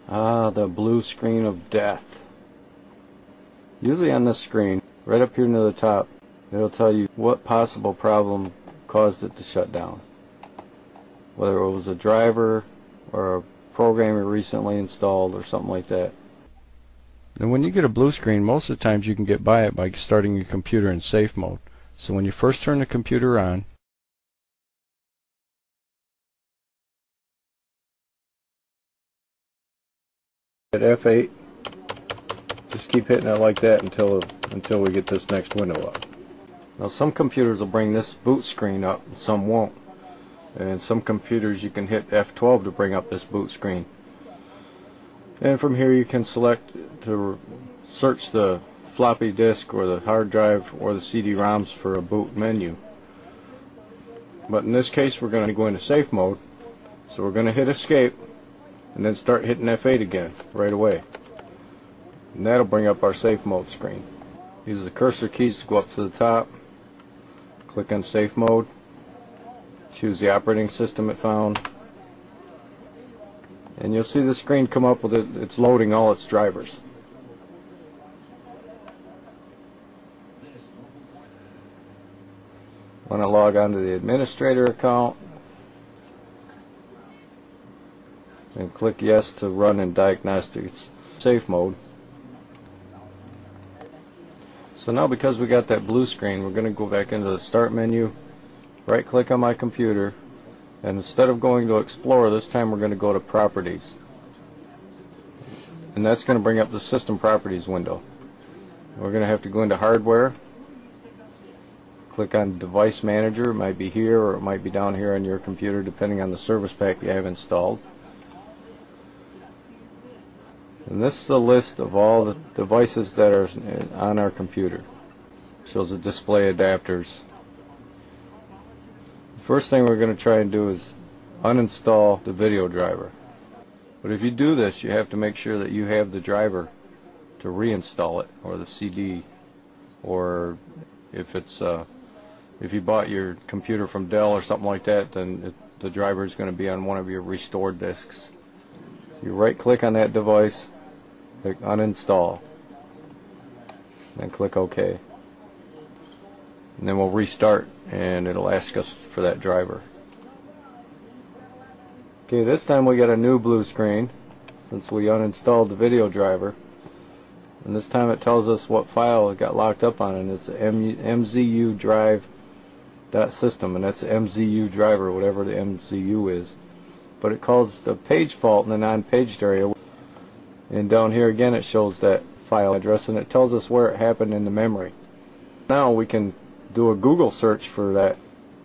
Ah, the blue screen of death. Usually on this screen, right up here near the top, it'll tell you what possible problem caused it to shut down. Whether it was a driver or a program you recently installed or something like that. And when you get a blue screen, most of the times you can get by it by starting your computer in safe mode. So when you first turn the computer on, at F8, just keep hitting it like that until we get this next window up. Now some computers will bring this boot screen up and some won't. And some computers you can hit F12 to bring up this boot screen. And from here you can select to search the floppy disk or the hard drive or the CD-ROMs for a boot menu. But in this case we're going to go into safe mode. So we're going to hit escape and then start hitting F8 again right away. And that'll bring up our safe mode screen. Use the cursor keys to go up to the top. Click on safe mode. Choose the operating system it found. And you'll see the screen come up with it's loading all its drivers. Want to log on to the administrator account and click yes to run in diagnostics safe mode. So now because we got that blue screen, we're going to go back into the start menu, right click on my computer, and instead of going to Explorer, this time we're going to go to Properties. And that's going to bring up the System Properties window. We're going to have to go into Hardware, click on Device Manager. It might be here or it might be down here on your computer depending on the service pack you have installed. And this is a list of all the devices that are on our computer. Shows the display adapters. The first thing we're going to try and do is uninstall the video driver. But if you do this, you have to make sure that you have the driver to reinstall it, or the CD, or if it's if you bought your computer from Dell or something like that, then the driver is going to be on one of your restored disks. So you right click on that device, click uninstall, then click OK. And then we'll restart and it'll ask us for that driver. Okay, this time we got a new blue screen since we uninstalled the video driver. And this time it tells us what file it got locked up on, and it's mzu drive.system, and that's the MZU driver, whatever the MZU is. But it calls the page fault in the non-paged area. And down here again it shows that file address, and it tells us where it happened in the memory. Now we can do a Google search for that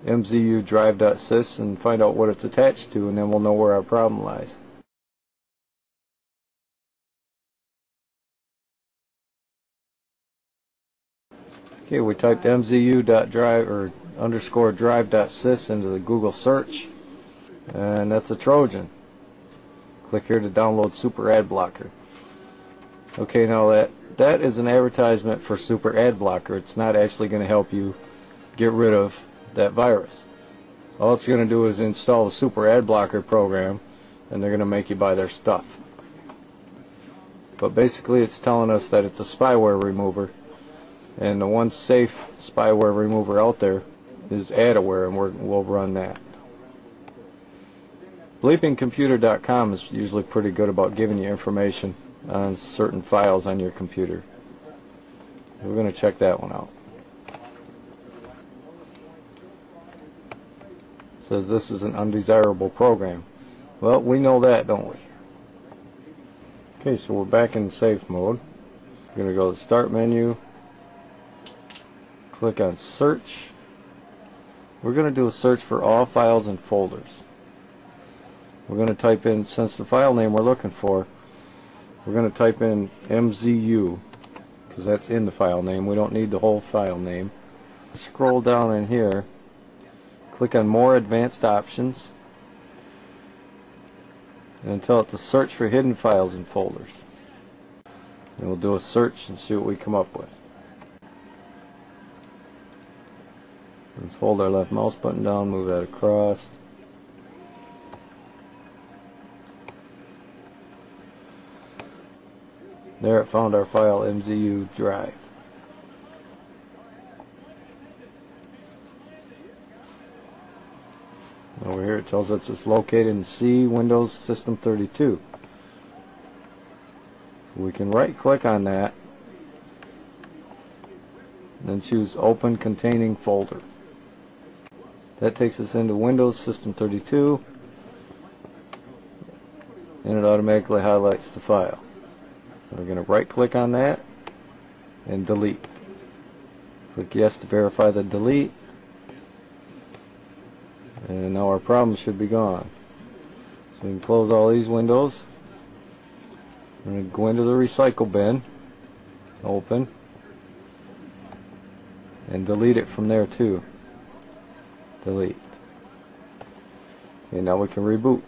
MZU drive.sys and find out what it's attached to, and then we'll know where our problem lies. Okay, we typed mzu.drive or _drive.sys into the Google search, and that's a Trojan. Click here to download Super Ad Blocker. Okay, now that is an advertisement for Super Ad Blocker. It's not actually going to help you get rid of that virus. All it's going to do is install the Super Ad Blocker program, and they're going to make you buy their stuff. But basically it's telling us that it's a spyware remover, and the one safe spyware remover out there is Adaware, and we'll run that. Bleepingcomputer.com is usually pretty good about giving you information on certain files on your computer. We're going to check that one out. It says this is an undesirable program. Well, we know that, don't we? Okay, so we're back in safe mode. We're going to go to the start menu, click on search. We're going to do a search for all files and folders. We're going to type in, since the file name we're looking for, we're going to type in MZU, because that's in the file name. We don't need the whole file name. Scroll down in here, click on More Advanced Options, and tell it to search for hidden files and folders. And we'll do a search and see what we come up with. Let's hold our left mouse button down, move that across. There it found our file, MZU drive. Over here it tells us it's located in C, Windows System 32. We can right click on that, then choose Open Containing Folder. That takes us into Windows System 32, and it automatically highlights the file. So we're going to right click on that and delete. Click yes to verify the delete, and now our problem should be gone. So we can close all these windows. We're going to go into the recycle bin, open, and delete it from there too. Delete. Okay, now we can reboot.